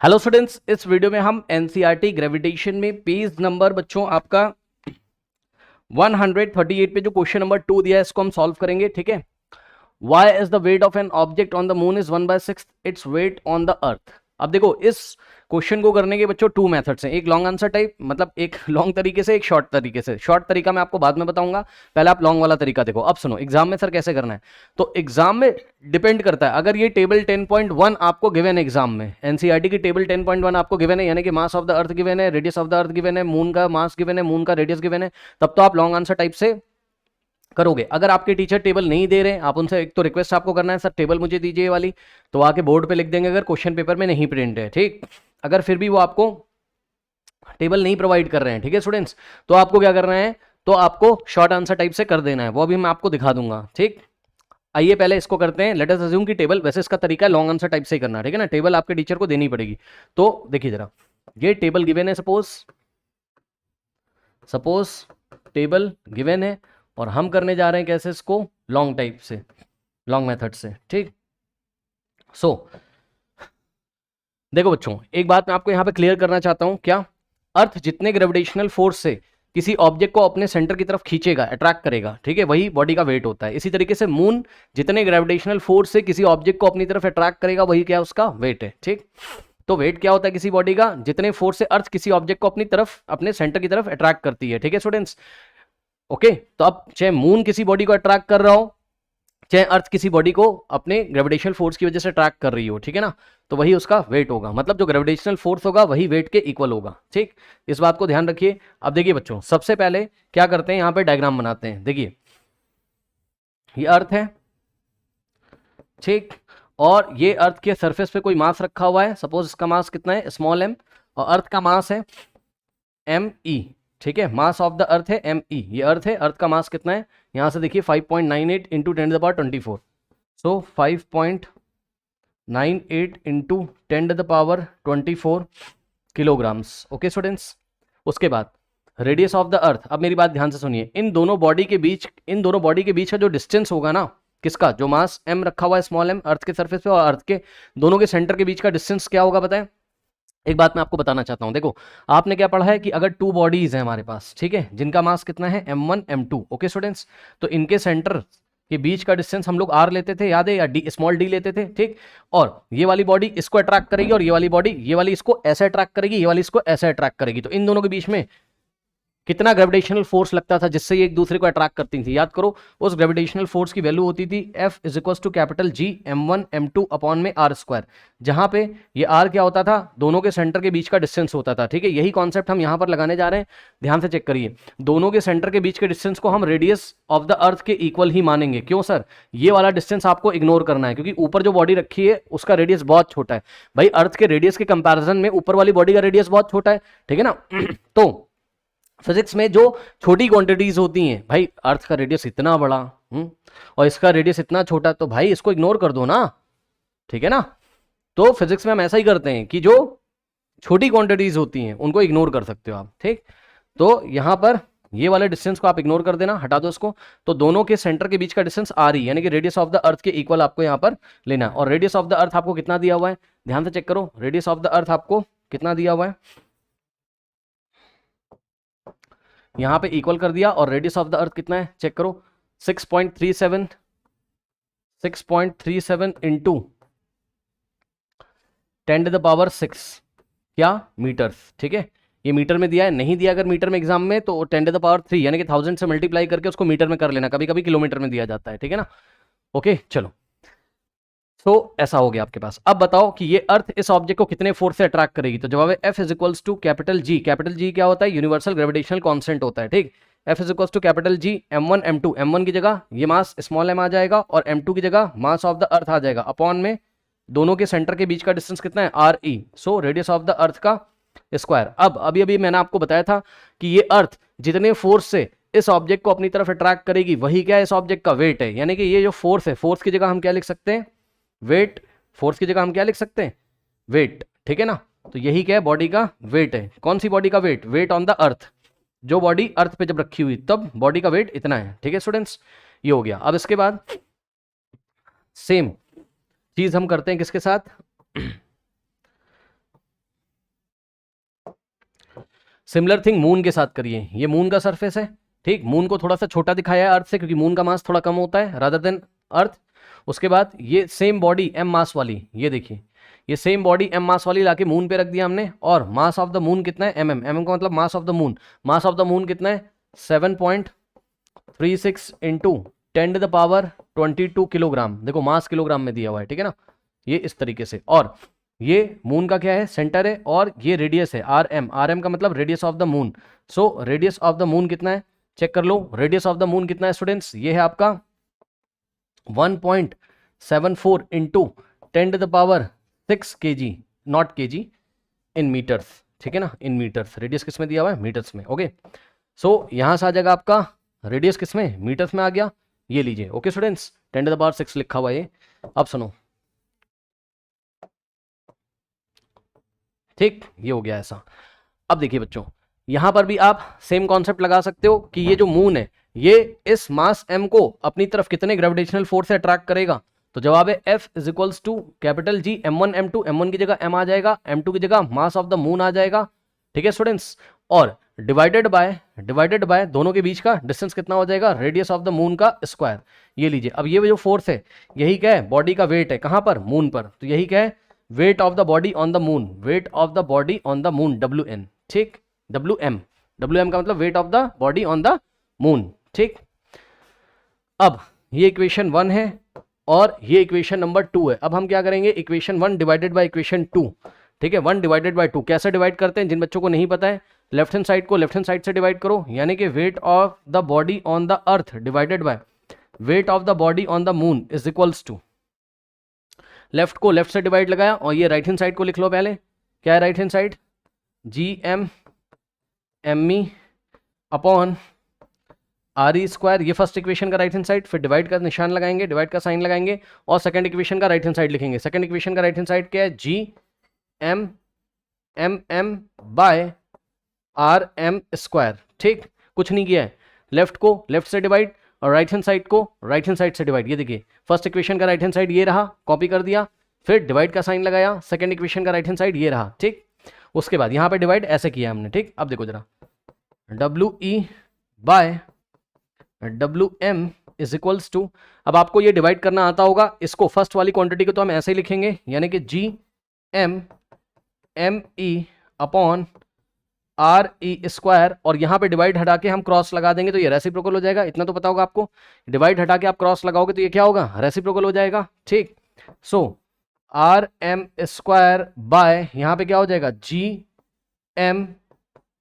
Hello students, इस video में हम एनसीईआरटी ग्रेविटेशन में पेज नंबर बच्चों आपका 138 पे जो क्वेश्चन नंबर 2 दिया है इसको हम सॉल्व करेंगे। ठीक है। Why is the weight of an object on the moon is 1/6 its weight on the earth. अब देखो, इस क्वेश्चन को करने के बच्चों टू मेथड्स हैं, एक लॉन्ग आंसर टाइप, मतलब एक लॉन्ग तरीके से, एक शॉर्ट तरीके से। शॉर्ट तरीका मैं आपको बाद में बताऊंगा, पहले आप लॉन्ग वाला तरीका देखो। अब सुनो, एग्जाम में सर कैसे करना है, तो एग्जाम में डिपेंड करता है। अगर ये टेबल 10.1 आपको गिवन है एग्जाम में, एनसीईआरटी की टेबल 10.1 आपको गिवन है, यानी कि mass of the earth given है, radius of the earth given है, मून का मास गिवन है, मून का रेडियस गिवन है, तब तो आप लॉन्ग आंसर टाइप से करोगे। अगर आपके टीचर टेबल नहीं दे रहे, आप उनसे एक तो रिक्वेस्ट आपको करना है, सर टेबल मुझे दीजिए ये वाली, तो आके बोर्ड पे लिख देंगे अगर क्वेश्चन पेपर में नहीं प्रिंट है। ठीक। अगर फिर भी वो आपको टेबल नहीं प्रोवाइड कर रहे हैं, ठीक है स्टूडेंट्स, तो आपको क्या करना है, तो आपको शॉर्ट आंसर टाइप से कर देना है, वो भी मैं आपको दिखा दूंगा। ठीक। आइए पहले इसको करते हैं। लेट अस अज्यूम कि टेबल, वैसे इसका तरीका है लॉन्ग आंसर टाइप से ही करना, ठीक है ना, टेबल आपके टीचर को देनी पड़ेगी। तो देखिए जरा, ये टेबल गिवन है, सपोज टेबल गिवन है, और हम करने जा रहे हैं कैसे इसको, लॉन्ग टाइप से, लॉन्ग मेथड से। ठीक। सो देखो बच्चों, एक बात मैं आपको यहां पे क्लियर करना चाहता हूं, क्या, अर्थ जितने ग्रेविटेशनल फोर्स से किसी ऑब्जेक्ट को अपने सेंटर की तरफ खींचेगा, अट्रैक्ट करेगा, ठीक है, वही बॉडी का वेट होता है। इसी तरीके से मून जितने ग्रेविटेशनल फोर्स से किसी ऑब्जेक्ट को अपनी तरफ अट्रैक्ट करेगा, वही क्या उसका वेट है। ठीक। तो वेट क्या होता है किसी बॉडी का, जितने फोर्स से अर्थ किसी ऑब्जेक्ट को अपनी तरफ, अपने सेंटर की तरफ अट्रैक्ट करती है। ठीक है स्टूडेंट्स। ओके। तो अब चाहे मून किसी बॉडी को अट्रैक्ट कर रहा हो, चाहे अर्थ किसी बॉडी को अपने ग्रेविटेशनल फोर्स की वजह से ट्रैक कर रही हो, ठीक है ना, तो वही उसका वेट होगा, मतलब जो ग्रेविटेशनल फोर्स होगा वही वेट के इक्वल होगा। ठीक। इस बात को ध्यान रखिए। अब देखिए बच्चों, सबसे पहले क्या करते हैं, यहां पे डायग्राम बनाते हैं। देखिए, ये अर्थ है, ठीक, और ये अर्थ के सरफेस पे कोई मास रखा हुआ है, सपोज इसका मास कितना है, स्मॉल m, और अर्थ का मास है me। ठीक है, मास ऑफ द अर्थ है me, ये अर्थ है, अर्थ का मास कितना है, यहां से देखिए 5.98 इंटू 10⁻24, सो 5.98 इंटू 10⁻24 किलोग्राम्स। Okay students. उसके बाद रेडियस ऑफ द अर्थ, अब मेरी बात ध्यान से सुनिए, इन दोनों बॉडी के बीच का जो डिस्टेंस होगा ना, किसका, जो मास m रखा हुआ है स्मॉल m अर्थ के सरफेस पे, और अर्थ के दोनों के सेंटर के बीच का डिस्टेंस क्या होगा बताएं। एक बात मैं आपको बताना चाहता हूं, देखो आपने क्या पढ़ा है कि अगर टू बॉडीज है हमारे पास, ठीक है, जिनका मास कितना है m1 m2, ओके स्टूडेंट्स, तो इनके सेंटर के बीच का डिस्टेंस हम लोग r लेते थे, याद है, या डी, स्मॉल d लेते थे। ठीक। और ये वाली बॉडी इसको अट्रैक्ट करेगी, और ये वाली बॉडी, ये वाली इसको ऐसे अट्रैक्ट करेगी, ये वाली इसको ऐसे अट्रैक्ट करेगी, तो इन दोनों के बीच में कितना ग्रेविटेशनल फोर्स लगता था जिससे ये एक दूसरे को अट्रैक्ट करती थी, याद करो। उस ग्रेविटेशनल फोर्स की वैल्यू होती थी F is equal to capital G m1 m2 upon में r², जहां पे ये r क्या होता था, दोनों के सेंटर के बीच का डिस्टेंस होता था। ठीक है, यही कॉन्सेप्ट हम यहां पर लगाने जा रहे हैं, ध्यान से चेक करिए। दोनों के सेंटर के बीच के डिस्टेंस को हम रेडियस ऑफ द अर्थ के इक्वल ही मानेंगे। क्यों सर, ये वाला डिस्टेंस आपको इग्नोर करना है, क्योंकि ऊपर जो बॉडी रखी है उसका रेडियस बहुत छोटा है भाई, अर्थ के रेडियस के कंपेरिजन में ऊपर वाली बॉडी का रेडियस बहुत छोटा है, ठीक है ना। तो फिजिक्स में जो छोटी क्वांटिटीज होती हैं भाई, अर्थ का रेडियस इतना बड़ा, और इसका रेडियस इतना छोटा, तो भाई इसको इग्नोर कर दो ना, ठीक है ना। तो फिजिक्स में हम ऐसा ही करते हैं कि जो छोटी क्वांटिटीज होती हैं उनको इग्नोर कर सकते हो आप। ठीक। तो यहां पर ये वाले डिस्टेंस को आप इग्नोर कर देना, हटा दो इसको, तो दोनों के सेंटर के बीच का डिस्टेंस r ही, यानी कि रेडियस ऑफ द अर्थ के इक्वल आपको यहां पर लेना है। और रेडियस ऑफ द अर्थ आपको कितना दिया हुआ है, ध्यान से चेक करो, रेडियस ऑफ द अर्थ आपको कितना दिया हुआ है, यहां पे इक्वल कर दिया, और रेडियस ऑफ द अर्थ कितना है चेक करो, 6.37 इंटू 10⁻6 क्या, मीटर्स। ठीक है, ये मीटर में दिया है, नहीं दिया अगर मीटर में एग्जाम में, तो 10⁻3 यानी कि 1000 से मल्टीप्लाई करके उसको मीटर में कर लेना, कभी कभी किलोमीटर में दिया जाता है, ठीक है ना। ओके चलो, तो ऐसा हो गया आपके पास। अब बताओ कि ये अर्थ इस ऑब्जेक्ट को कितने फोर्स से अट्रैक्ट करेगी, तो जवाब है F is equals to capital G। Capital G क्या होता है, यूनिवर्सल ग्रेविटेशनल कांस्टेंट होता है। ठीक। F is equals to capital G m1 m2, m1 की जगह ये मास स्मॉल m आ जाएगा, और m2 की जगह मास ऑफ द अर्थ आ जाएगा, अपॉन में दोनों के सेंटर के बीच का डिस्टेंस कितना है, RE, so radius of the earth का स्क्वायर। अब अभी अभी मैंने आपको बताया था कि ये अर्थ जितने फोर्स से इस ऑब्जेक्ट को अपनी तरफ अट्रैक्ट करेगी, वही क्या है, इस ऑब्जेक्ट का वेट है, यानी कि ये जो फोर्स है, फोर्स की जगह हम क्या लिख सकते हैं, वेट, फोर्स की जगह हम क्या लिख सकते हैं, वेट, ठीक है ना। तो यही क्या है, बॉडी का वेट है। कौन सी बॉडी का weight, weight on the earth, जो बॉडी अर्थ पे जब रखी हुई तब बॉडी का वेट इतना है। ठीक है स्टूडेंट्स, ये हो गया। अब इसके बाद सेम चीज हम करते हैं किसके साथ, सिमिलर थिंग मून के साथ करिए। ये मून का सरफेस है, ठीक, मून को थोड़ा सा छोटा दिखाया है अर्थ से क्योंकि मून का मास थोड़ा कम होता है रादर देन अर्थ। उसके बाद ये सेम बॉडी एम मास वाली, ये देखिए ये सेम बॉडी एम मास वाली लाके मून पे रख दिया हमने, और मास ऑफ द मून कितना है एम एम का मतलब मास of the moon. Mass of the moon कितना है 7.36 इंटू 10⁻22 किलोग्राम। देखो मास किलोग्राम में दिया हुआ है, ठीक है ना, ये इस तरीके से। और ये मून का क्या है, सेंटर है, और ये रेडियस है आर एम का मतलब radius of the moon. So radius of the moon कितना है, चेक कर लो, रेडियस ऑफ द मून कितना है स्टूडेंट्स, ये है आपका 1.74 into 10⁻6 kg, not kg, in meters, ठीक है ना, इन मीटर्स। रेडियस किस में दिया हुआ है, मीटर्स में। ओके, सो यहां से आ जाएगा आपका रेडियस किस में, मीटर्स में आ गया, ये लीजिए। ओके स्टूडेंट्स, 10⁻6 लिखा हुआ है ये। अब सुनो, ठीक, ये हो गया ऐसा। अब देखिए बच्चों, यहां पर भी आप सेम कॉन्सेप्ट लगा सकते हो कि ये जो मून है ये इस मास m को अपनी तरफ कितने ग्रेविटेशनल फोर्स से अट्रैक्ट करेगा। तो जवाब है F is equals to capital G m1 m2, m1 की जगह m आ जाएगा, m2 की जगह मास ऑफ द मून आ जाएगा, ठीक है स्टूडेंट्स। और डिवाइडेड बाय दोनों के बीच का डिस्टेंस कितना हो जाएगा, रेडियस ऑफ द मून का स्क्वायर। ये लीजिए, अब ये जो फोर्स है यही क्या है, बॉडी का वेट है, कहां पर, मून पर। तो यही क्या है, weight of the body on the moon, wait of the body on the moon, WN, ठीक, WM का मतलब wait of the body on the moon, ठीक। अब ये इक्वेशन 1 है और ये इक्वेशन नंबर 2 है। अब हम क्या करेंगे, इक्वेशन 1 डिवाइडेड बाय इक्वेशन 2, ठीक है, 1 डिवाइडेड बाय 2 कैसे डिवाइड करते हैं, जिन बच्चों को नहीं पता है, लेफ्ट हैंड साइड को लेफ्ट हैंड साइड से डिवाइड करो, यानी कि weight of the body on the earth divided by weight of the body on the moon is equals to, left को लेफ्ट से डिवाइड लगाया, और ये राइट हैंड साइड को लिख लो पहले, क्या है right hand side, GM upon RE square, ये फर्स्ट इक्वेशन का राइट हैंड साइड, फिर डिवाइड का निशान लगाएंगे, डिवाइड का साइन लगाएंगे, और सेकंड इक्वेशन का राइट हैंड साइड लिखेंगे। सेकंड इक्वेशन का राइट हैंड साइड क्या है, GM बाय RM स्क्वायर, ठीक, कुछ नहीं किया है, लेफ्ट को लेफ्ट से डिवाइड और राइट हैंड साइड को राइट हैंड साइड से डिवाइड। ये देखिए फर्स्ट इक्वेशन का राइट हैंड साइड ये रहा, कॉपी कर दिया, फिर डिवाइड का साइन लगाया, सेकंड इक्वेशन का राइट हैंड साइड ये रहा, ठीक। उसके बाद यहाँ पे डिवाइड ऐसे किया हमने, ठीक। अब देखो जरा, WE by WM is equals to, अब आपको ये डिवाइड करना आता होगा, इसको फर्स्ट वाली क्वांटिटी को तो हम ऐसे ही लिखेंगे, यानी कि GMME अपॉन RE स्क्वायर, और यहाँ पे डिवाइड हटा के हम क्रॉस लगा देंगे तो ये रेसिप्रोकल हो जाएगा, इतना तो पता होगा आपको। डिवाइड हटा के आप क्रॉस लगाओगे तो ये क्या होगा, रेसिप्रोकल हो जाएगा, ठीक। सो RM स्क्वायर बाय यहाँ पे क्या हो जाएगा, GM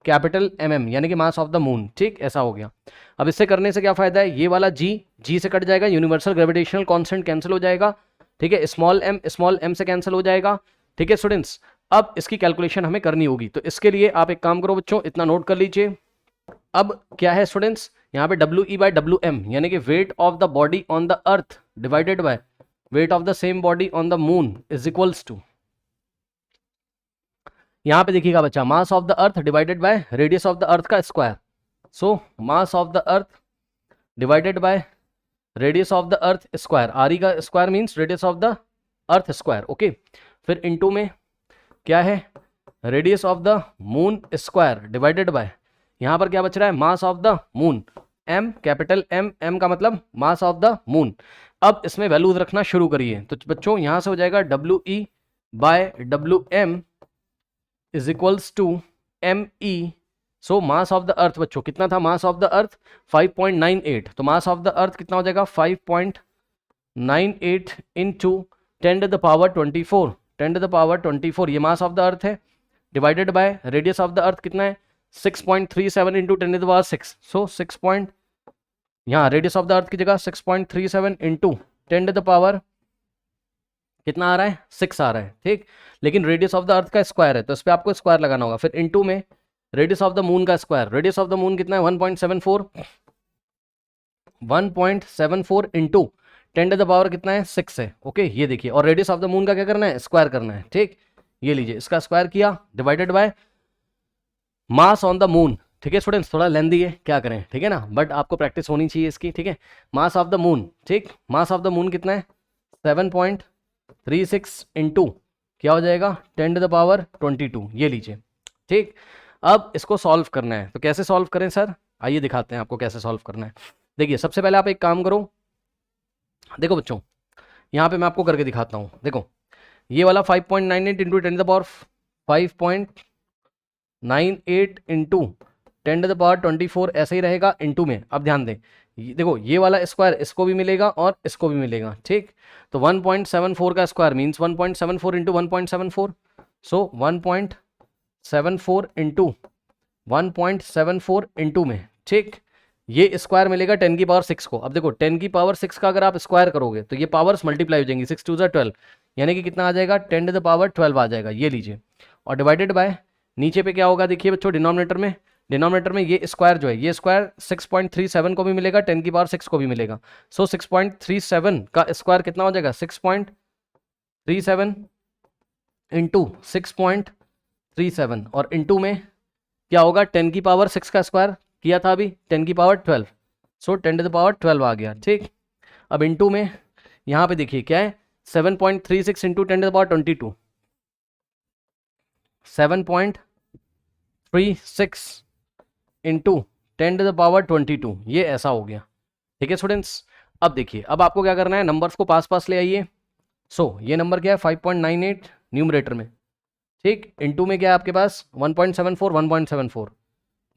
कैपिटल MM, यानी कि मास ऑफ द मून, ठीक, ऐसा हो गया। अब इससे करने से क्या फायदा है, ये वाला G से कट जाएगा, यूनिवर्सल ग्रेविटेशनल कांस्टेंट कैंसिल हो जाएगा, ठीक है, स्मॉल m से कैंसिल हो जाएगा, ठीक है स्टूडेंट्स। अब इसकी कैलकुलेशन हमें करनी होगी, तो इसके लिए आप एक काम करो बच्चों, इतना नोट कर लीजिए। अब क्या है स्टूडेंट्स, यहाँ पे WE बाय WM, यानी कि weight of the body on the earth divided by weight of the same body on the moon is equals to, यहां पे देखिएगा बच्चा, mass of the earth divided by radius of the earth का square. So mass of the earth divided by radius of the earth square, RE का square means radius of the earth square, okay. फिर into में क्या है, radius of the moon square divided by, यहां पर क्या बच रहा है, मास of the moon, M capital M का मतलब मास ऑफ द मून। अब इसमें वैल्यूज रखना शुरू करिए, तो बच्चों यहां से हो जाएगा WE by WM is equals to ME। So mass of the earth बच्चों कितना था, मास ऑफ द अर्थ 5.98, तो मास ऑफ द अर्थ कितना हो जाएगा 5.98 इंटू 10⁻24, 10⁻24 ये मास ऑफ द अर्थ है, divided by radius of the अर्थ कितना है 6.37 इंटू 10⁻6, सो 6 यहाँ रेडियस ऑफ द अर्थ की जगह 6.37 इंटू 10⁻, कितना आ रहा है 6 आ रहा है, ठीक। लेकिन रेडियस ऑफ द अर्थ का स्क्वायर है तो इस पर आपको स्क्वायर लगाना होगा। फिर इनटू में रेडियस ऑफ द मून का square, radius of the moon कितना है 1.74 इंटू 10⁻ कितना है 6 है, ओके। ये देखिए, और रेडियस ऑफ द मून का क्या करना है, स्क्वायर करना है, ठीक। ये लीजिए, इसका स्क्वायर किया divided by mass on the moon, ठीक है स्टूडेंट्स, थोड़ा लेंदी है, क्या करें, ठीक है ना, बट आपको प्रैक्टिस होनी चाहिए इसकी, ठीक है। मास ऑफ द मून, ठीक, मास ऑफ द मून कितना है 7.36 इंटू क्या हो जाएगा 10⁻22, ये लीजिए, ठीक। अब इसको सॉल्व करना है, तो कैसे सॉल्व करें सर? आइए दिखाते हैं आपको कैसे सॉल्व करना है। देखिए सबसे पहले आप एक काम करो, देखो बच्चों यहाँ पे मैं आपको करके दिखाता हूँ। देखो ये वाला 5.98 into 10 to the power 5.98 into 10 to the power 24 ऐसे ही रहेगा इंटू में। अब ध्यान दें, देखो ये वाला स्क्वायर इसको भी मिलेगा और इसको भी मिलेगा, ठीक। तो 1.74 का स्क्वायर मीन्स 1.74 इंटू 1.74, सो 1.74 इंटू 1.74 इंटू में, ठीक। ये स्क्वायर मिलेगा 10 की पावर 6 को। अब देखो 10 की पावर 6 का अगर आप स्क्वायर करोगे तो ये पावर्स मल्टीप्लाई हो जाएंगी, 6 टू 12, यानी कि कितना आ जाएगा 10 टू द पावर 12 आ जाएगा, ये लीजिए। और डिवाइडेड बाय नीचे पे क्या होगा देखिए बच्चों, डिनोमिनेटर में ये स्क्वायर जो है, ये स्क्वायर 6.37 को भी मिलेगा, 10 की पावर 6 को भी मिलेगा। सो 6.37 का स्क्वायर कितना हो जाएगा 6.37 इंटू 6.37 और इंटू में क्या होगा 10 की पावर 6 का स्क्वायर किया था अभी 10 की power 12, so 10 to the power 12 आ गया, ठीक। अब इंटू में यहाँ पे देखिए क्या है 7.36 into 10 to the power 22, 7.36 into 10 to the power 22, ये ऐसा हो गया, ठीक है स्टूडेंट्स। अब देखिए अब आपको क्या करना है, नंबर्स को पास पास ले आइए। सो ये नंबर क्या है 5.98 न्यूमरेटर में, ठीक, इंटू में क्या है आपके पास 1.74 1.74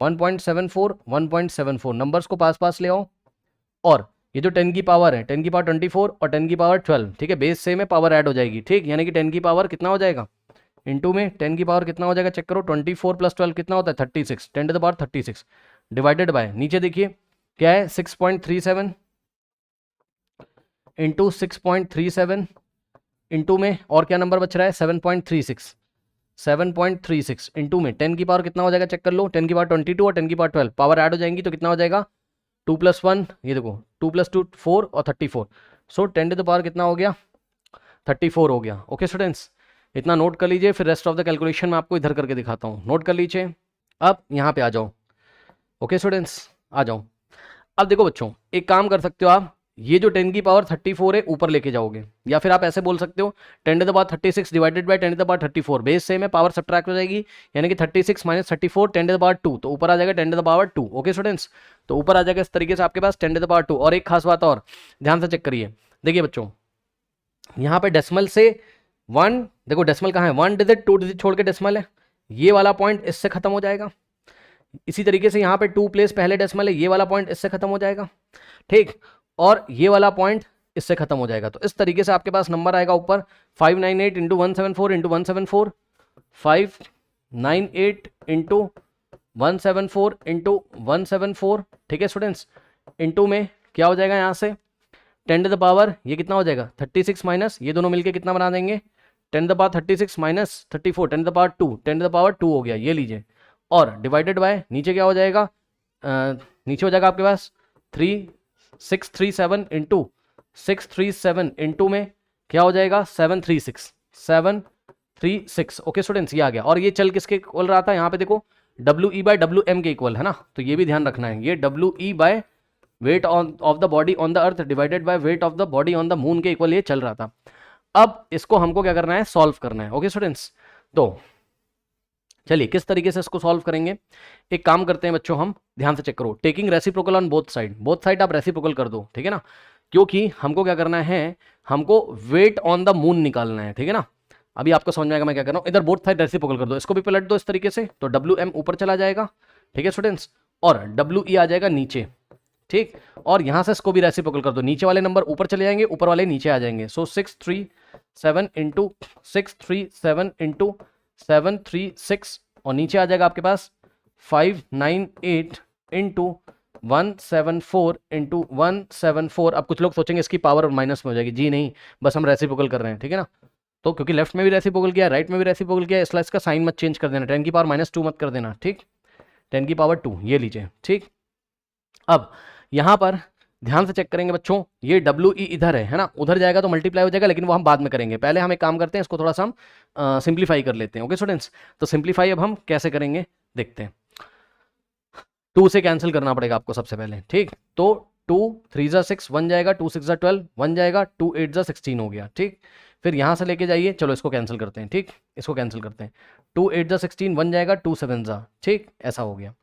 1.74 1.74, नंबर्स को पास पास ले आओ। और ये जो 10 की पावर है 10 की पावर 24 और 10 की पावर 12, ठीक है, बेस सेम है, पावर ऐड हो जाएगी, ठीक, यानी कि 10 की पावर कितना हो जाएगा इंटू में 10 की पावर कितना हो जाएगा चेक करो, 24 प्लस 12 कितना होता है 36, 10 to the power 36 divided by नीचे देखिए क्या है 6.37 इंटू 6.37 इंटू में और क्या नंबर बच रहा है 7.36 7.36 इंटू में 10 की पावर कितना हो जाएगा चेक कर लो, 10 की पावर 22 और 10 की पावर 12 पावर ऐड हो जाएंगी तो कितना हो जाएगा 2 + 1, ये देखो 2 + 2 4 और 34, सो 10 टू द पावर कितना हो गया 34 हो गया। ओके स्टूडेंट्स, इतना नोट कर लीजिए, फिर रेस्ट ऑफ द कैलकुलेशन मैं आपको इधर करके दिखाता हूँ, नोट कर लीजिए। अब यहाँ पे आ जाओ, ओके स्टूडेंट्स आ जाओ। अब देखो बच्चों एक काम कर सकते हो आप, ये जो 10 की पावर 34 है ऊपर लेके जाओगे, या फिर आप ऐसे बोल सकते हो 10 to the power 36 divided by 10 to the power 34, base same है, पावर सब्ट्रैक्ट हो जाएगी, यानी कि 36 माइनस 34 10 टू द पावर 2, तो ऊपर आ जाएगा 10 to the power 2। Okay students, तो ऊपर आ जाएगा इस तरीके से आपके पास 10 टू द पावर 2। और एक खास बात और ध्यान से चेक करिए, देखिए बच्चों यहाँ पे डेसिमल से 1, देखो डेसिमल कहाँ है 1 डिजिट 2 डिजिट छोड़ के डेसिमल है, ये वाला पॉइंट इससे खत्म हो जाएगा। इसी तरीके से यहाँ पे 2 प्लेस पहले डेसिमल है, ये वाला पॉइंट इससे खत्म हो जाएगा, ठीक, और ये वाला पॉइंट इससे खत्म हो जाएगा। तो इस तरीके से आपके पास नंबर आएगा ऊपर 598 इंटू 174 इंटू 174, 598 इंटू 174 इंटू 174, ठीक है स्टूडेंट्स, इंटू में क्या हो जाएगा यहाँ से 10 टू द पावर ये कितना हो जाएगा 36 माइनस ये दोनों मिलके कितना बना देंगे 10 to the power 36 minus 34 10 to the power 2, 10 to the power 2 हो गया, ये लीजिए। और डिवाइडेड बाय नीचे क्या हो जाएगा, नीचे हो जाएगा आपके पास 637 इंटू 637 इंटू में क्या हो जाएगा 736। ओके स्टूडेंट्स, ये आ गया। और ये चल किसके इक्वल रहा था, यहाँ पे देखो WE/WM के इक्वल है ना, तो ये भी ध्यान रखना है, ये WE bye weight of the body on the earth divided by weight of the body on the moon के इक्वल ये चल रहा था। अब इसको हमको क्या करना है सॉल्व करना है। ओके स्टूडेंट्स, तो चलिए किस तरीके से इसको सॉल्व करेंगे, एक काम करते हैं बच्चों, हम ध्यान से चेक करो, taking reciprocal on both side आप रेसिप्रोकल कर दो, ठीक है ना, क्योंकि हमको क्या करना है, हमको वेट ऑन द मून निकालना है, ठीक है ना। अभी आपको समझ में आएगा मैं क्या कर रहा हूँ, इधर बोथ साइड रेसिप्रोकल कर दो, इसको भी पलट दो इस तरीके से, तो WM ऊपर चला जाएगा, ठीक है स्टूडेंट्स, और WE आ जाएगा नीचे, ठीक, और यहां से इसको भी रेसिप्रोकल कर दो, नीचे वाले नंबर ऊपर चले जाएंगे, ऊपर वाले नीचे आ जाएंगे। सो 637 इंटू 637 इंटू 736 और नीचे आ जाएगा आपके पास 598 इंटू 174 इंटू 174। अब कुछ लोग सोचेंगे इसकी पावर माइनस में हो जाएगी, जी नहीं, बस हम रेसिप्रोकल कर रहे हैं, ठीक है ना। तो क्योंकि लेफ्ट में भी रेसिप्रोकल किया, राइट में भी रेसिप्रोकल किया, इसलिए इसका साइन मत चेंज कर देना, 10 की पावर -2 मत कर देना, ठीक, 10 की पावर 2 ये लीजिए, ठीक। अब यहां पर ध्यान से चेक करेंगे बच्चों, ये WE इधर है ना, उधर जाएगा तो मल्टीप्लाई हो जाएगा, लेकिन वो हम बाद में करेंगे, पहले हम एक काम करते हैं, इसको थोड़ा सा हम सिंप्लीफाई कर लेते हैं। ओके स्टूडेंट्स, तो सिंप्लीफाई अब हम कैसे करेंगे देखते हैं। 2 से कैंसिल करना पड़ेगा आपको सबसे पहले, ठीक, तो 2 3 जा 6 1 जाएगा, 2 6 जा 12 1 जाएगा, 2 8 जा 16 हो गया। ठीक, फिर यहाँ से लेके जाइए, चलो इसको कैंसिल करते हैं। ठीक, इसको कैंसिल करते हैं, 2 8 जा 16 1 जाएगा, 2 7 जा, ठीक, ऐसा हो गया।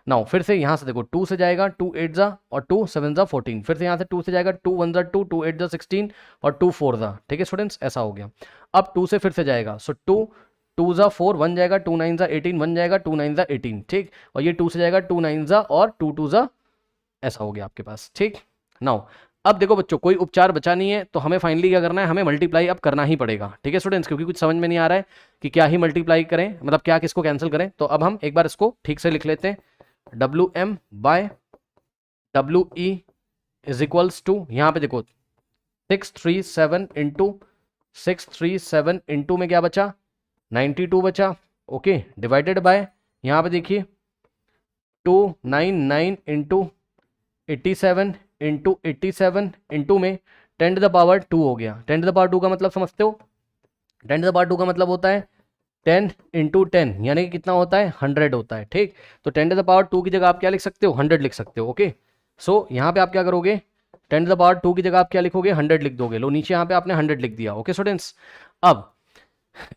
नाउ फिर से यहाँ से देखो 2 से जाएगा 2 8 जा और 2 7 जा 14, फिर से यहाँ से 2 से जाएगा 2 1 जा 2, 2 8 जा 16 और 2 4 जा। ठीक है स्टूडेंट्स, ऐसा हो गया। अब 2 से फिर से जाएगा, सो 2 2 जा 4 1 जाएगा, 2 9 जा 18 1 जाएगा, 2 9 जा 18, ठीक, और ये 2 से जाएगा 2 9 जा और 2 2 जा, ऐसा हो गया आपके पास। ठीक, नाउ अब देखो बच्चों, कोई उपचार बचा नहीं है, तो हमें फाइनली क्या करना है, हमें मल्टीप्लाई अब करना ही पड़ेगा। ठीक है स्टूडेंट्स, क्योंकि कुछ समझ में नहीं आ रहा है कि क्या ही मल्टीप्लाई करें, मतलब क्या किसको कैंसिल करें। तो अब हम एक बार इसको ठीक से लिख लेते हैं, WM bye WE is equals to, यहाँ पे देखो 637 इंटू में क्या बचा, 92 बचा, ओके, डिवाइडेड बाय यहाँ पे देखिए 299 इंटू 87 इंटू में 10 टू द पावर 2 हो गया। 10 टू द पावर 2 का मतलब समझते हो, 10 टू द पावर 2 का मतलब होता है 10 इंटू 10, यानी कि कितना होता है, 100 होता है। ठीक, तो 10 टू द पावर 2 की जगह आप क्या लिख सकते हो, 100 लिख सकते हो। ओके, सो यहाँ पे आप क्या करोगे, 10 टू द पावर 2 की जगह आप क्या लिखोगे, 100 लिख दोगे। लो नीचे यहाँ पे आपने 100 लिख दिया। ओके स्टूडेंट्स, अब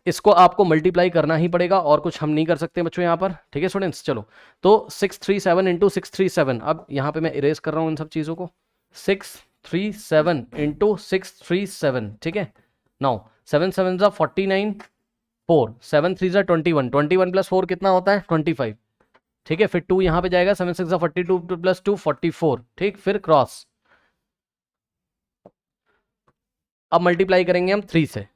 इसको आपको मल्टीप्लाई करना ही पड़ेगा, और कुछ हम नहीं कर सकते बच्चों यहाँ पर। ठीक है स्टूडेंट्स, चलो तो 637 इंटू 637, अब यहाँ पे मैं इरेज कर रहा हूँ इन सब चीज़ों को, 637 इंटू 637, ठीक है। नाउ 7 7 जा 49, 4 7 3 जा 21, 21 प्लस 4 कितना होता है, 25, ठीक है। फिर 2 यहाँ पे जाएगा, 7 6 जा 42 प्लस 2 44, ठीक, फिर क्रॉस। अब मल्टीप्लाई करेंगे हम 3 से,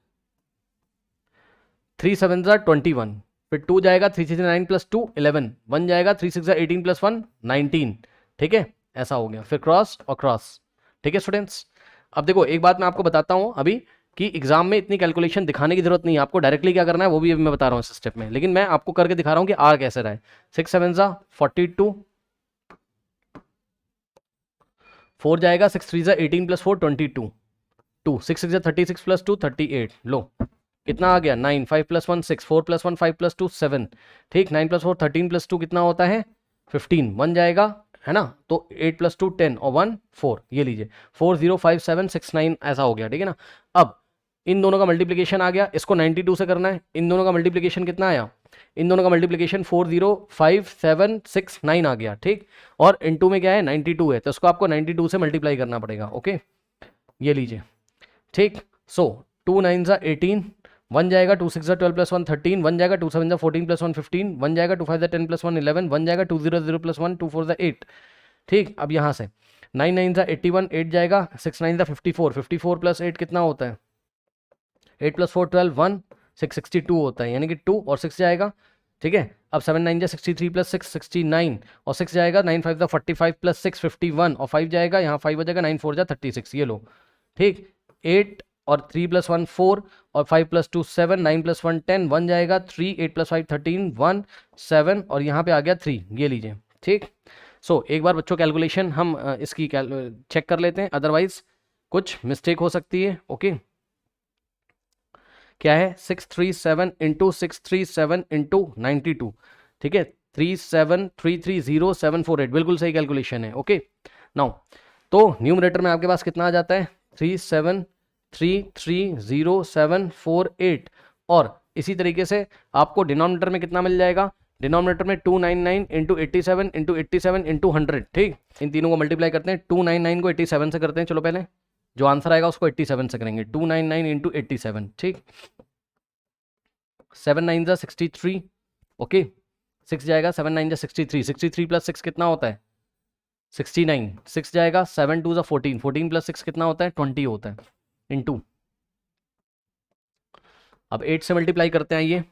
3 7 जा 21, फिर 2 जाएगा, 3 6 9 प्लस 2 11, 1 जाएगा, 3 6 जा 18 प्लस 1 19, ठीक है, ऐसा हो गया। फिर क्रॉस और क्रॉस। ठीक है स्टूडेंट्स, अब देखो एक बात मैं आपको बताता हूं अभी कि एग्जाम में इतनी कैलकुलेशन दिखाने की जरूरत नहीं है, आपको डायरेक्टली क्या करना है वो भी अभी मैं बता रहा हूँ इस स्टेप में, लेकिन मैं आपको करके दिखा रहा हूँ कि आर कैसे रहा है। 6 7 जा 42, 4 जाएगा, 6 3 जा 18 प्लस 4 22, 2 6 6 जा 36 प्लस 2 38, लो कितना आ गया 9, 5 प्लस 1 6, 4 प्लस 1 5 प्लस 2 7, ठीक, 9 प्लस 4 13 प्लस 2 कितना होता है 15, 1 जाएगा है ना, तो 8 प्लस 2 10 और 1 4, ये लीजिए 4 0 5 7 6 9, ऐसा हो गया। ठीक है ना, अब इन दोनों का मल्टीप्लिकेशन आ गया, इसको 92 से करना है। इन दोनों का मल्टीप्लिकेशन कितना आया, इन दोनों का मल्टीप्लिकेशन 4 0 5 7 6 9 आ गया, ठीक, और इनटू में क्या है 92 है, तो इसको आपको 92 से मल्टीप्लाई करना पड़ेगा। ओके, ये लीजिए, ठीक, सो 2 9 जा 18, 1 जाएगा, 2 6 जा 12 प्लस 1 13, 1 जाएगा, 2 7 जा 14 प्लस 1 15, 1 जाएगा, 2 5 जा 10 प्लस 1 11, 1 जाएगा, 2 0 0 प्लस 1 2 4 जा 8, ठीक। अब यहाँ से 9 9 जा 81, 8 जाएगा, 6 9 जा 54, 54 प्लस 8 कितना होता है, 8 प्लस 4 12 1 6 62 होता है, यानी कि 2 और 6 जाएगा, ठीक है। अब 7 9 जा 63 प्लस 6 69 और 6 जाएगा, 9 5 जा 45 प्लस 6 51 और 5 जाएगा, यहाँ 5 हो जाएगा, 9 4 जा 36, ये लो, ठीक। 8 और 3 प्लस 1 4 और 5 प्लस 2 7, 9 प्लस 1 10, 1 जाएगा, 3 8 प्लस 5 13 1 7 और यहाँ पे आ गया 3, ये लीजिए, ठीक। सो एक बार बच्चों कैलकुलेशन हम इसकी चेक कर लेते हैं, अदरवाइज कुछ मिस्टेक हो सकती है। ओके, क्या है 637 इंटू 637 इंटू 92, ठीक है, 37330 बिल्कुल सही कैलकुलेशन है। ओके, नाउ तो न्यूमरेटर में आपके पास कितना आ जाता है 37330 और इसी तरीके से आपको डिनोमिनेटर में कितना मिल जाएगा, डिनोमिनेटर में 299 इंटू 87 इंटू 87 इंटू 100, ठीक। इन तीनों को मल्टीप्लाई करते हैं, 299 को 87 से करते हैं, चलो पहले जो आंसर आएगा उसको 87 से करेंगे, 299 इंटू 87, ठीक, 7 9 जा 63, ओके, 6 जाएगा, 7 9 जा 63, 63 प्लस 6 कितना होता है 69, 6 जाएगा, 7 2 जा 14, 14 प्लस 6 कितना होता है 20 होता है, इंटू, अब 8 से मल्टीप्लाई करते हैं ये,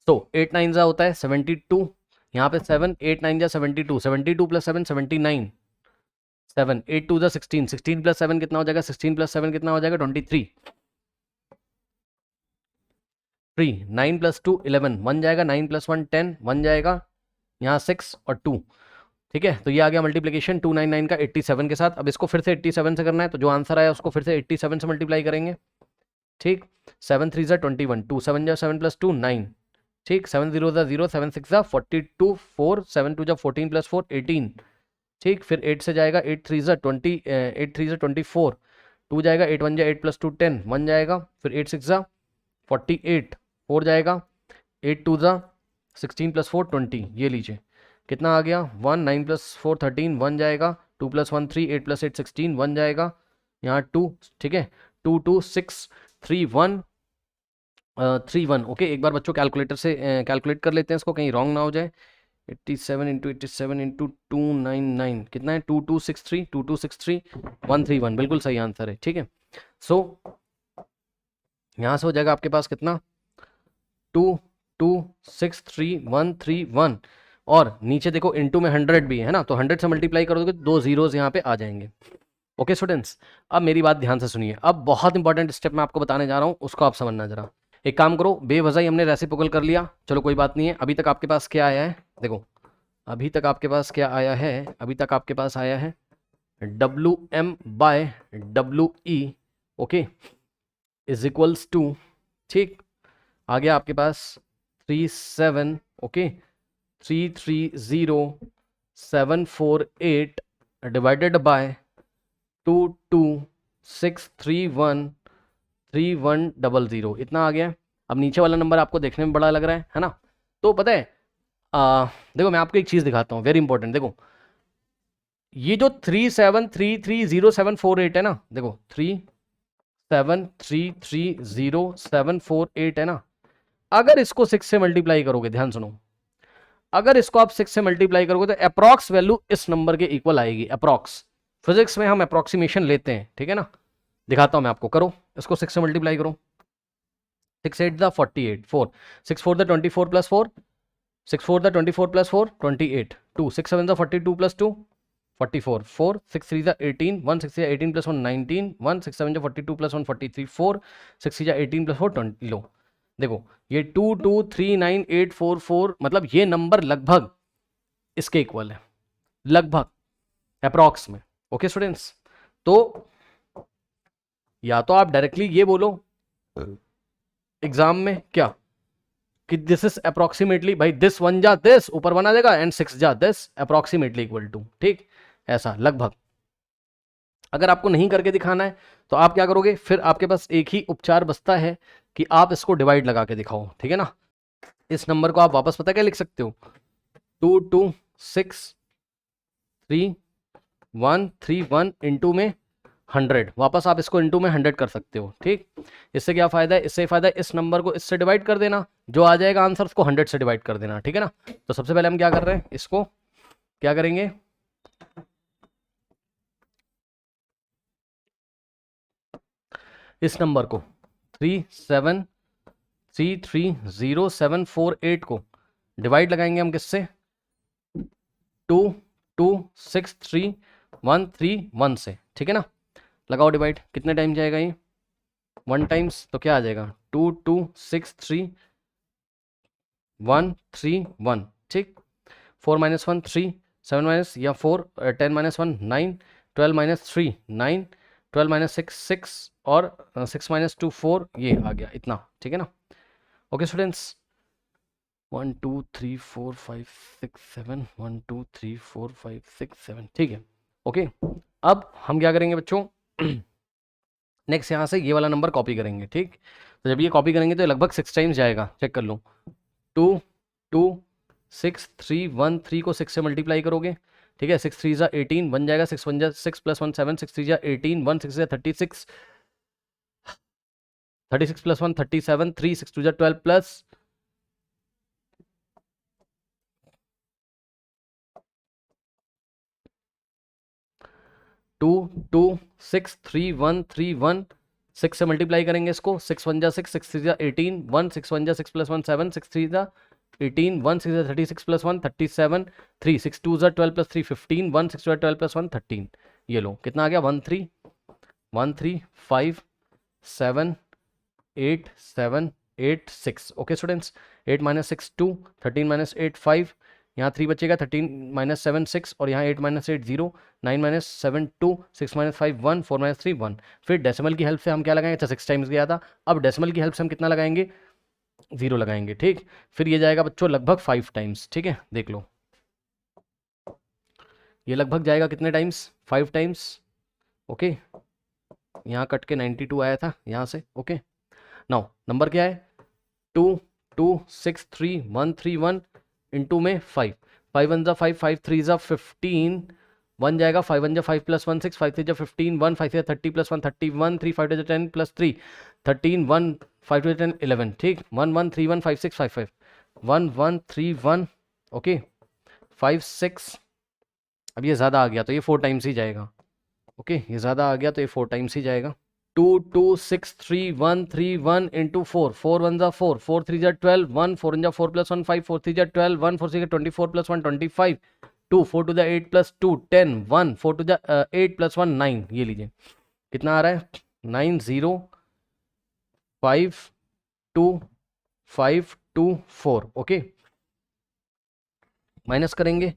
तो 8 9 जा होता है 72, यहाँ पे 7 8 9 जा 72, 72 प्लस 7 79, 7 8 2 जा 16, 16 प्लस 7 कितना हो जाएगा, 16 प्लस 7 कितना हो जाएगा 23, 3 9 प्लस 2 11, 1 जाएगा, 9 प्लस 1 10, 1 जाएगा, यहाँ 6 और 2, ठीक है। तो ये आ गया मल्टीप्लिकेशन 299 का 87 के साथ। अब इसको फिर से 87 से करना है, तो जो आंसर आया उसको फिर से 87 से मल्टीप्लाई करेंगे, ठीक। 7 3 जा 21, 2 7 जा 7 प्लस 2 9, ठीक, 7 0 जा 0, 7 6 जा 42, 4 7 2 जा 14 प्लस 4 18, ठीक, फिर 8 से जाएगा, 8 3 ज़ा 20, 8 3 ज़ा 24, 2 जाएगा, 8 1 जा 8 प्लस 2 10, 1 जाएगा, फिर 8 6 ज़ा 48, 4 जाएगा, 8 2 ज़ा 16 प्लस 4 20, ये लीजिए कितना आ गया 1, 9 प्लस 4 13, 1 जाएगा, 2 प्लस 1 3, 8 प्लस 8 16, 1 जाएगा, यहाँ 2, ठीक है, 2 2 6 3 1 3 1। ओके, एक बार बच्चों कैलकुलेटर से कैलकुलेट कर लेते हैं इसको, कहीं रॉन्ग ना हो जाए। 87 इंटू 87 इंटू 299 कितना है, 2263, 2263 131, बिल्कुल सही आंसर है। ठीक है, सो यहाँ से हो जाएगा आपके पास कितना 2263 131, और नीचे देखो इनटू में 100 भी है ना, तो 100 से मल्टीप्लाई कर दोगे तो 2 जीरोज यहाँ पे आ जाएंगे। ओके स्टूडेंट्स, अब मेरी बात ध्यान से सुनिए, अब बहुत इंपॉर्टेंट स्टेप मैं आपको बताने जा रहा हूँ, उसको आप समझना जरा। एक काम करो, बेवजह ही हमने रेसिप्रोकल कर लिया, चलो कोई बात नहीं है। अभी तक आपके पास क्या आया है, देखो अभी तक आपके पास क्या आया है, अभी तक आपके पास आया है WM/WE, okay, is equals to, ठीक, आ गया आपके पास 37, ओके, 330748 डिवाइडेड बाय 226313100, इतना आ गया। अब नीचे वाला नंबर आपको देखने में बड़ा लग रहा है ना, तो पता है देखो मैं आपको एक चीज दिखाता हूँ, वेरी इंपॉर्टेंट। देखो ये जो 37330748 है ना, देखो 37330748 है ना, अगर इसको 6 से मल्टीप्लाई करोगे, ध्यान सुनो, अगर इसको आप 6 से मल्टीप्लाई करोगे तो अप्रॉक्स वैल्यू इस नंबर के इक्वल आएगी, अप्रॉक्स। फिजिक्स में हम अप्रोक्सीमेशन लेते हैं, ठीक है ना, दिखाता हूं मैं आपको, करो इसको 6 से मल्टीप्लाई करो, 6 8 the 48, 4 6 4 the 24 plus 4, 6 4 the 24 plus 4 28, 2 6 7 the 42 plus 2 44, 4 6 3 the 18, 1 6 3 18 plus 1 19, 1 6 7 the 42 plus 1 43, 4 6 3 18 plus 4 20। लो देखो ये 2239844, मतलब ये नंबर लगभग इसके इक्वल है, लगभग अप्रॉक्स में। ओके स्टूडेंट्स, तो या तो आप डायरेक्टली ये बोलो एग्जाम में क्या कि दिस इज अप्रोक्सीमेटली, भाई दिस 1 जा दिस ऊपर बना देगा एंड 6 जा दिस अप्रोक्सीमेटली इक्वल टू, ठीक, ऐसा लगभग। अगर आपको नहीं करके दिखाना है तो आप क्या करोगे, फिर आपके पास एक ही उपचार बचता है कि आप इसको डिवाइड लगा के दिखाओ, ठीक है ना। इस नंबर को आप वापस पता क्या लिख सकते हो, 2263131 इंटू में 100, वापस आप इसको इंटू में 100 कर सकते हो, ठीक। इससे क्या फायदा है, इससे फायदा है इस नंबर को इससे डिवाइड कर देना, जो आ जाएगा आंसर उसको 100 से डिवाइड कर देना, ठीक है ना। तो सबसे पहले हम क्या कर रहे हैं, इसको क्या करेंगे, इस नंबर को 373300748 को डिवाइड लगाएंगे हम किससे, 2263131 से, ठीक है ना। लगाओ डिवाइड, कितने टाइम जाएगा ये, 1 टाइम्स, तो क्या आ जाएगा 2263131, ठीक। 4 - 1 3, 7 माइनस या 4, 10 - 1 9, 12 - 3 9, 12 - 6 6 और 6 - 2 4, ये आ गया इतना, ठीक है ना। ओके स्टूडेंट्स, 1 2 3 4 5 6 7, 1 2 3 4 5 6 7, ठीक है। ओके, अब हम क्या करेंगे बच्चों, नेक्स्ट यहाँ से ये वाला नंबर कॉपी करेंगे, ठीक। तो जब ये कॉपी करेंगे तो लगभग 6 टाइम्स जाएगा, चेक कर लो, 22631 को 6 से मल्टीप्लाई करोगे, ठीक है, 6 3 जा 18 बन जाएगा, 6 1 जा 6 प्लस 1 7, 6 3 जा 18, 1 6 जा 36, 36 प्लस 1 37, 3 6 2 जा 12 प्लस 2263131, 6 से मल्टीप्लाई करेंगे इसको, 6 1 जा 6, 6 3 जा 18, 1 6 1 जा 6 प्लस 1 7, 6 3 जा 18, 1 6 जा 36 प्लस 1 37, 3 6 2 जा 12 प्लस 3 15, 1 6 2 12 प्लस 1 13, ये लो कितना आ गया 1313578786। ओके स्टूडेंट्स, 8 - 6 2, 13 - 8 5, यहाँ 3 बचेगा, 13 - 7 6, और यहाँ 8 - 8 0, 9 - 7 2, 6 - 5 1, 4 - 3 1। फिर डेसिमल की हेल्प से हम क्या लगाएंगे, अच्छा 6 टाइम्स गया था, अब डेसिमल की हेल्प से हम कितना लगाएंगे, 0 लगाएंगे, ठीक। फिर ये जाएगा बच्चों लगभग 5 टाइम्स, ठीक है, देख लो ये लगभग जाएगा कितने टाइम्स, 5 टाइम्स। ओके, यहाँ कट के 92 आया था यहाँ से। ओके, नाउ नंबर क्या है, 2 2 6 3 1 3 1 इंटू में 5, 5 1 जा 5, 5 3 जा 15, 1 जाएगा, 5 1 जा 5 प्लस 1 6, 5 3 जा 15, 1 5 3 30 प्लस 1 31, 3 5 2 जा 10 प्लस 3 13, 1 5 2 जा 10 11, ठीक, 1 1 3 1 5 6 5 5 1 1 3 1, ओके 5 6, अब ये ज़्यादा आ गया तो ये 4 टाइम्स ही जाएगा। ओके, ये ज़्यादा आ गया तो ये 4 टाइम्स ही जाएगा। 2 2 6 3 1 3 1 इंटू 4, 4 1 जा 4, 4 3 जा 12, 1 4 जा 4 प्लस 1 5, 4 3 जा 12, 1 4 6 24 plus 1 25, 2 4 to the 8 plus 2 10, 1 4 to the 8 plus 1 9, ये लीजिए कितना आ रहा है, 9 0 5 2 5 2 4। ओके, माइनस करेंगे,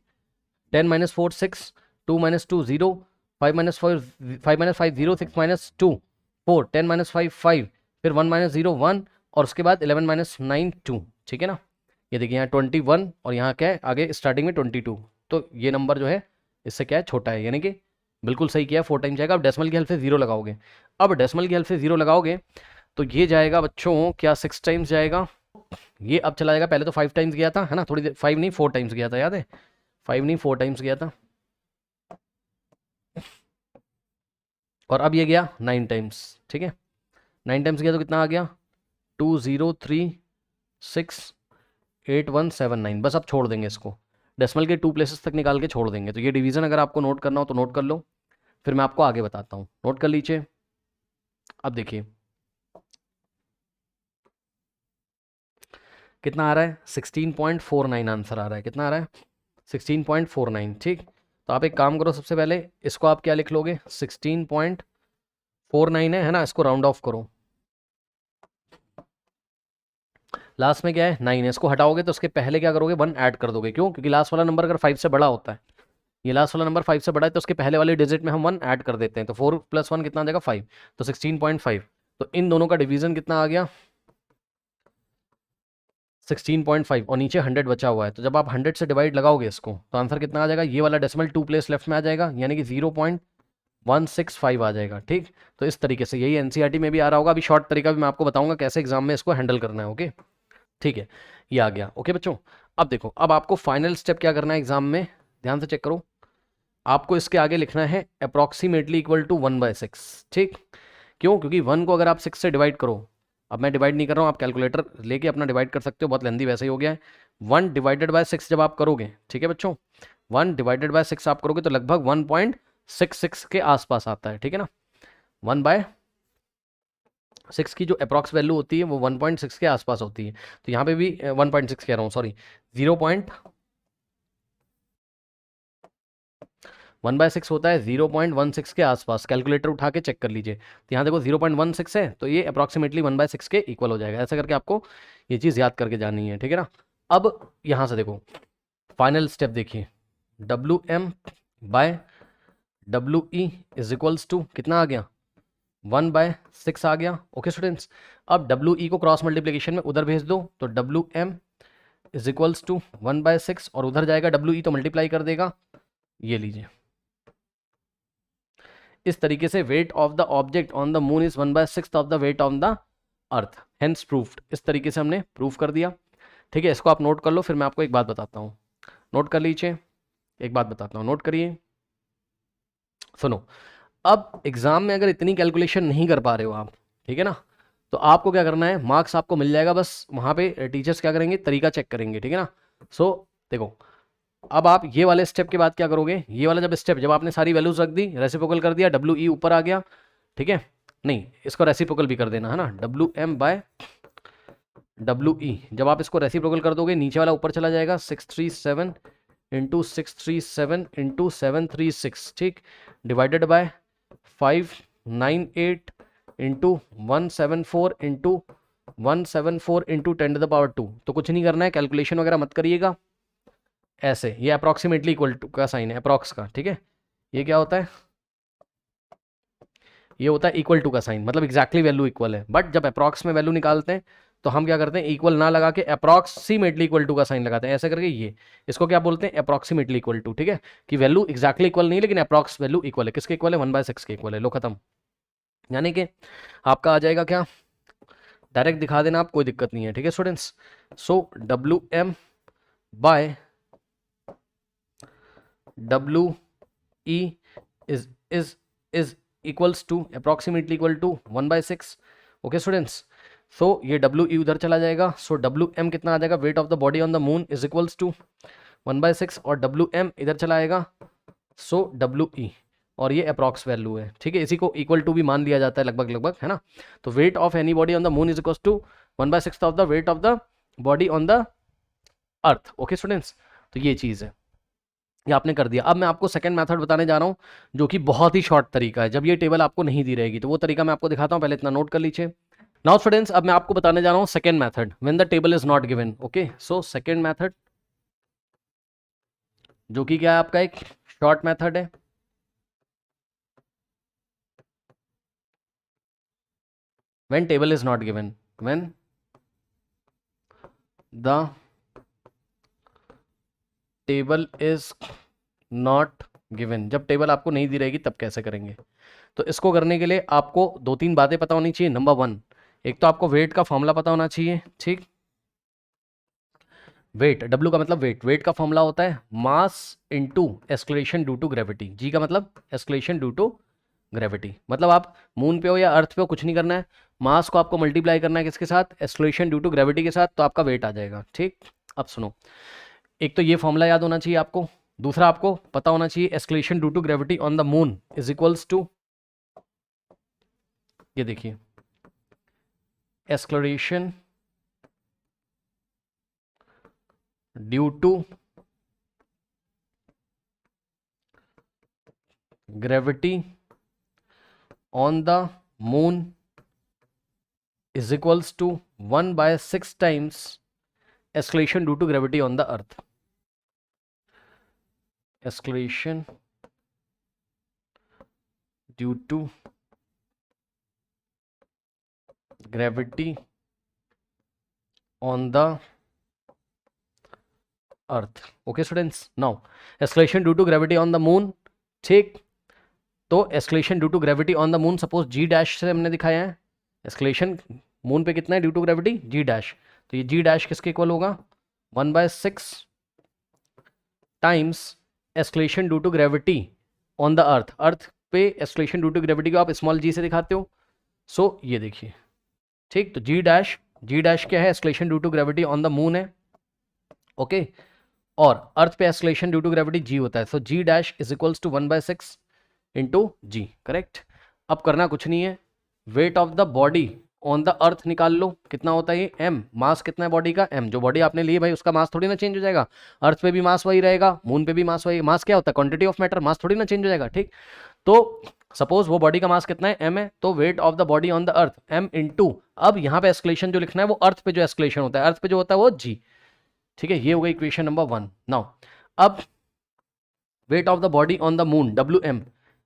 10 minus 4 6, 2 minus 2 0, 5 minus 4 5 minus 5 0, 6 minus 2 4, 10 minus 5 5, फिर 1 माइनस 0 1, और उसके बाद 11 माइनस 9 2, ठीक है ना। ये देखिए यहाँ 21 और यहाँ क्या है आगे स्टार्टिंग में 22, तो ये नंबर जो है इससे क्या है छोटा है, यानी कि बिल्कुल सही किया, 4 टाइम जाएगा। अब डेसिमल की हेल्प से 0 लगाओगे, अब डेसिमल की हेल्प से 0 लगाओगे तो ये जाएगा बच्चों क्या 6 टाइम्स जाएगा, ये अब चला जाएगा, पहले तो 5 टाइम्स गया था है ना, थोड़ी देर 5 नहीं 4 टाइम्स गया था, याद है 5 नहीं 4 टाइम्स गया था, और अब ये गया 9 टाइम्स, ठीक है 9 टाइम्स गया तो कितना आ गया 2 0 3 6 8 1 7 9, बस अब छोड़ देंगे इसको, डेसिमल के 2 प्लेसेस तक निकाल के छोड़ देंगे। तो ये डिवीजन अगर आपको नोट करना हो तो नोट कर लो, फिर मैं आपको आगे बताता हूँ, नोट कर लीजिए। अब देखिए कितना आ रहा है 16.49 आंसर आ रहा है, कितना आ रहा है 16.49, ठीक। तो आप एक काम करो, सबसे पहले इसको आप क्या लिख लोगे 16.49 है ना, इसको राउंड ऑफ करो, लास्ट में क्या है 9 है, इसको हटाओगे तो उसके पहले क्या करोगे 1 ऐड कर दोगे, क्यों, क्योंकि लास्ट वाला नंबर अगर 5 से बड़ा होता है, ये लास्ट वाला नंबर 5 से बड़ा है तो उसके पहले वाले डिजिट में हम 1 ऐड कर देते हैं, तो 4 प्लस 1 कितना आ जाएगा 5, तो 16.5, तो इन दोनों का डिवीजन कितना आ गया 16.5, और नीचे 100 बचा हुआ है, तो जब आप 100 से डिवाइड लगाओगे इसको तो आंसर कितना आ जाएगा, ये वाला डेसिमल 2 प्लेस लेफ्ट में आ जाएगा, यानी कि 0.165 आ जाएगा, ठीक। तो इस तरीके से यही एनसीईआरटी में भी आ रहा होगा, अभी शॉर्ट तरीका भी मैं आपको बताऊंगा कैसे एग्जाम में इसको हैंडल करना है। ओके, ठीक है, ये आ गया। ओके बच्चों, अब देखो, अब आपको फाइनल स्टेप क्या करना है एग्जाम में, ध्यान से चेक करो, आपको इसके आगे लिखना है अप्रॉक्सीमेटली इक्वल टू 1/6, ठीक। क्यों, क्योंकि 1 को अगर आप 6 से डिवाइड करो, अब मैं डिवाइड नहीं कर रहा हूँ, आप कैलकुलेटर लेके अपना डिवाइड कर सकते हो, बहुत लेंदी वैसे ही हो गया है। 1 डिवाइडेड बाय 6 जब आप करोगे, ठीक है बच्चों, 1 डिवाइडेड बाय 6 आप करोगे तो लगभग 1.66 के आसपास आता है, ठीक है ना। 1/6 की जो अप्रॉक्स वैल्यू होती है वो 1.6 के आसपास होती है, तो यहाँ पे भी 1.6 कह रहा हूँ, सॉरी 1/6 होता है 0.16 के आसपास, कैलकुलेटर उठा के चेक कर लीजिए, तो यहाँ देखो 0.16 है, तो ये अप्रॉक्सीमेटली 1/6 के इक्वल हो जाएगा, ऐसा करके आपको ये चीज़ याद करके जानी है, ठीक है ना। अब यहाँ से देखो फाइनल स्टेप देखिए, WM/WE इज इक्वल्स टू कितना आ गया 1/6 आ गया। ओके स्टूडेंट्स, अब WE को क्रॉस मल्टीप्लीकेशन में उधर भेज दो, तो WM इज इक्वल्स टू 1/6, और उधर जाएगा WE तो मल्टीप्लाई कर देगा, ये लीजिए इस तरीके से weight of the object on the moon is 1/6 of the weight on the earth, hence proved, इस तरीके से हमने प्रूफ कर दिया, ठीक है। इसको आप नोट कर लो, फिर मैं आपको एक बात बताता हूँ, नोट कर लीजिए, एक बात बताता हूँ, नोट करिए, सुनो। अब एग्जाम में अगर इतनी कैलकुलेशन नहीं कर पा रहे हो आप, ठीक है ना, तो आपको क्या करना है, मार्क्स आपको मिल जाएगा, बस वहाँ पे टीचर्स क्या करेंगे, तरीका चेक करेंगे, ठीक है ना। सो देखो, अब आप ये वाले स्टेप के बाद क्या करोगे, ये वाला जब स्टेप, जब आपने सारी वैल्यूज रख दी, रेसिप्रोकल कर दिया, WE ऊपर आ गया, ठीक है, नहीं इसको रेसिप्रोकल भी कर देना है ना, WM/WE, जब आप इसको रेसिप्रोकल कर दोगे नीचे वाला ऊपर चला जाएगा, 637 इंटू 637 इंटू 736, ठीक, divided by 598 into 174 into 174 into 10⁻², तो कुछ नहीं करना है, कैलकुलेशन वगैरह मत करिएगा, ऐसे, ये अप्रॉक्सीमेटली इक्वल टू का साइन है, अप्रॉक्स का, ठीक है। ये क्या होता है, ये होता है इक्वल टू का साइन, मतलब एग्जैक्टली वैल्यू इक्वल है, बट जब अप्रॉक्स में वैल्यू निकालते हैं तो हम क्या करते हैं, इक्वल ना लगा के अप्रॉक्सीमेटली इक्वल टू का साइन लगाते हैं, ऐसे करके ये इसको क्या बोलते हैं, अप्रॉक्सीमेटली इक्वल टू। ठीक है, कि वैल्यू एक्जैक्टली इक्वल नहीं लेकिन अप्रॉक्स वैल्यू इक्वल है। किसके इक्वल है, 1/6 के इक्वल है। लो खत्म। यानी कि आपका आ जाएगा क्या, डायरेक्ट दिखा देना आप, कोई दिक्कत नहीं है। ठीक है students, so WM bye WE is equals to approximately equal to 1/6। Okay students, so ये WE उधर चला जाएगा, सो WM कितना आ जाएगा, weight of the body on the moon is equals to 1/6 और WM इधर चला आएगा, सो WE और ये अप्रॉक्स वैल्यू है। ठीक है, इसी को इक्वल टू भी मान लिया जाता है लगभग लगभग, है ना। तो weight of any body on the moon is equals to 1/6 of the weight of the body on the earth. Okay students, तो ये चीज़ है, ये आपने कर दिया। अब मैं आपको सेकंड मेथड बताने जा रहा हूँ जो कि बहुत ही शॉर्ट तरीका है, जब ये टेबल आपको नहीं दी रहेगी तो वो तरीका मैं आपको दिखाता हूँ, पहले इतना नोट कर लीजिए। नाउ स्टूडेंट्स, अब मैं आपको बताने जा रहा हूँ second method, when the table is not given. Okay, so second method जो कि क्या है आपका एक शॉर्ट मेथड है, when table is not given, when the table is not given, जब टेबल आपको नहीं दी रहेगी तब कैसे करेंगे। तो इसको करने के लिए आपको 2-3 बातें पता होनी चाहिए। नंबर 1, एक तो आपको वेट का फॉर्मूला पता होना चाहिए। ठीक, वेट, W का मतलब वेट, वेट का फॉर्मूला होता है mass into acceleration due to gravity. G का मतलब एक्सलेशन ड्यू टू ग्रेविटी, मतलब आप मून पे हो या अर्थ पे हो, कुछ नहीं करना है, मास को आपको मल्टीप्लाई करना है किसके साथ, एक्सलेशन ड्यू टू ग्रेविटी के साथ, तो आपका वेट आ जाएगा। ठीक, अब सुनो, एक तो ये फॉर्मूला याद होना चाहिए आपको, दूसरा आपको पता होना चाहिए acceleration due to gravity on the moon is equals to, ये देखिए, acceleration due to gravity on the moon is equals to 1/6 times acceleration due to gravity on the earth. Acceleration due to gravity on the earth. Okay students, now acceleration due to gravity on the moon. ठीक, तो acceleration due to gravity on the moon, suppose G dash से हमने दिखाया है, acceleration moon पे कितना है due to gravity, G dash, तो ये G डैश किसके इक्वल होगा, 1/6 times acceleration due to gravity on the earth. Earth पे एक्सलेशन ड्यू टू ग्रेविटी को आप स्मॉल g से दिखाते हो, सो ये देखिए। ठीक, तो G डैश क्या है, acceleration due to gravity on the moon है। ओके, और अर्थ पे acceleration due to gravity G होता है, so G dash is equals to 1/6 into G। Correct, अब करना कुछ नहीं है, weight of the body on the earth निकाल लो, कितना होता है ये, M, मास कितना है बॉडी का, M, जो बॉडी आपने ली है भाई उसका मास थोड़ी ना चेंज हो जाएगा, अर्थ पे भी मास वही रहेगा, मून पे भी मास वही, मास क्या होता है, क्वांटिटी ऑफ मैटर, मास थोड़ी ना चेंज हो जाएगा। ठीक, तो सपोज वो बॉडी का मास कितना है, M है, तो weight of the body on the earth M into, अब यहाँ पे एस्केलेशन जो लिखना है वो अर्थ पे जो एस्केलेशन होता है, अर्थ पे जो होता है वो G। ठीक है, ये हो गई इक्वेशन नंबर 1। नाउ अब weight of the body on the moon WM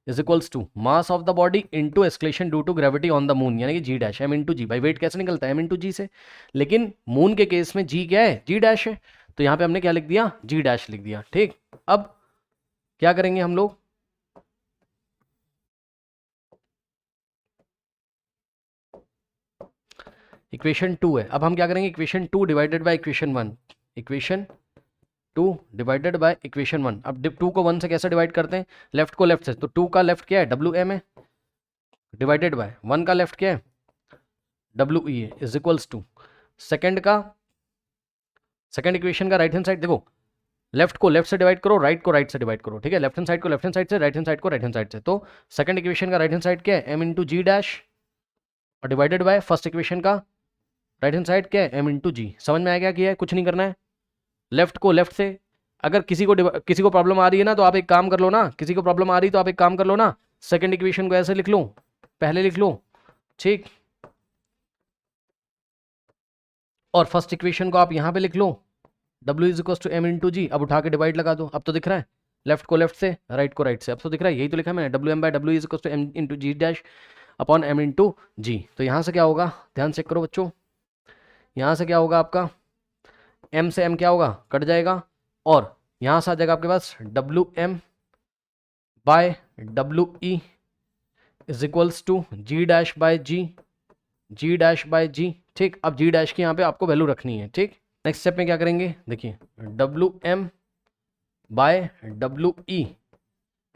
is equals to mass of the body into acceleration due to gravity on the moon, यानी कि G dash, M into G। भाई weight कैसे निकलता है, M into G से, लेकिन moon के case में G क्या है, G डैश है, तो यहाँ पे हमने क्या लिख दिया, G डैश लिख दिया। ठीक, अब क्या करेंगे हम लोग, इक्वेशन 2 है, अब हम क्या करेंगे, equation 2 divided by equation 1, equation 2 divided by equation 1। अब 2 को 1 से कैसे डिवाइड करते हैं, लेफ्ट को लेफ्ट से, तो 2 का लेफ्ट क्या है, WM है, डिवाइडेड बाय 1 का लेफ्ट क्या है, WE है, is equals to second equation का राइट हैंड साइड, देखो लेफ्ट को लेफ्ट से डिवाइड करो, राइट को राइट से डिवाइड करो। ठीक है, लेफ्ट हैंड साइड को लेफ्ट हैंड साइड से, राइट हैंड साइड को राइट हैंड साइड से, तो सेकंड इक्वेशन का राइट हैंड साइड क्या है, M इंटू G डैश, और डिवाइडेड बाय फर्स्ट इक्वेशन का राइट हैंड साइड क्या है, M इंटू G। समझ में आ गया, किया है, कुछ नहीं करना है, लेफ्ट को लेफ्ट से, अगर किसी को प्रॉब्लम आ रही है ना तो आप एक काम कर लो ना, किसी को प्रॉब्लम आ रही तो आप एक काम कर लो ना, सेकंड इक्वेशन को ऐसे लिख लो, पहले लिख लो। ठीक, और फर्स्ट इक्वेशन को आप यहाँ पे लिख लो, W is equal to M into G। अब उठा के डिवाइड लगा दो, अब तो दिख रहा है, लेफ्ट को लेफ्ट से, राइट को राइट से, अब तो दिख रहा है, यही तो लिखा है मैंने, WM by W is equal to M into G dash upon M into G। तो यहाँ से क्या होगा, ध्यान से करो बच्चों, यहाँ से क्या होगा आपका, m से m क्या होगा, कट जाएगा, और यहाँ से आ जाएगा आपके पास WM bye WE is equals to G dash by G, G dash by G। ठीक, अब G डैश की यहाँ पे आपको वैल्यू रखनी है। ठीक, नेक्स्ट स्टेप में क्या करेंगे, देखिए WM bye WE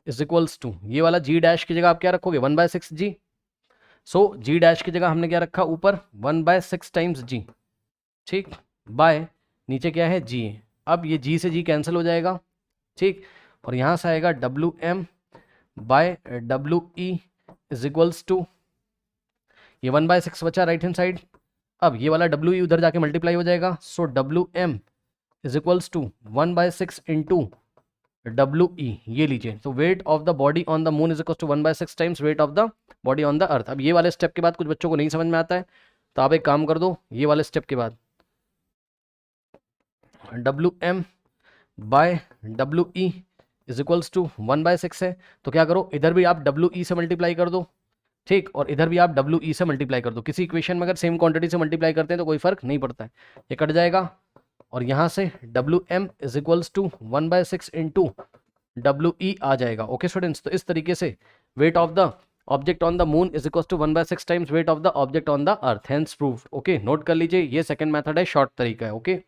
is equals to, ये वाला G डैश की जगह आप क्या रखोगे, 1/6G। सो G डैश की जगह हमने क्या रखा ऊपर, 1/6 टाइम्स G। ठीक, बाय नीचे क्या है G। अब ये G से G कैंसिल हो जाएगा। ठीक, और यहाँ से आएगा WM bye WE is equals to, ये 1/6 बचा राइट हैंड साइड, अब ये वाला WE उधर जाके मल्टीप्लाई हो जाएगा। So WM is equals to 1/6 into WE, ये लीजिए। तो weight of the body on the moon is equals to 1/6 times weight of the body on the earth. अब ये वाले स्टेप के बाद कुछ बच्चों को नहीं समझ में आता है, तो आप एक काम कर दो, ये वाले स्टेप के बाद WM bye WE is equals to 1/6 है, तो क्या करो, इधर भी आप WE से मल्टीप्लाई कर दो। ठीक, और इधर भी आप WE से मल्टीप्लाई कर दो। किसी इक्वेशन में अगर सेम क्वांटिटी से मल्टीप्लाई करते हैं तो कोई फर्क नहीं पड़ता है, ये कट जाएगा, और यहाँ से WM is equals to 1/6 into WE आ जाएगा। ओके स्टूडेंट्स, तो इस तरीके से weight of the object on the moon is equals to 1/6 times weight of the object on the earth, hence proved. Okay, note कर लीजिए, ये सेकंड मेथड है, शॉर्ट तरीका है। ओके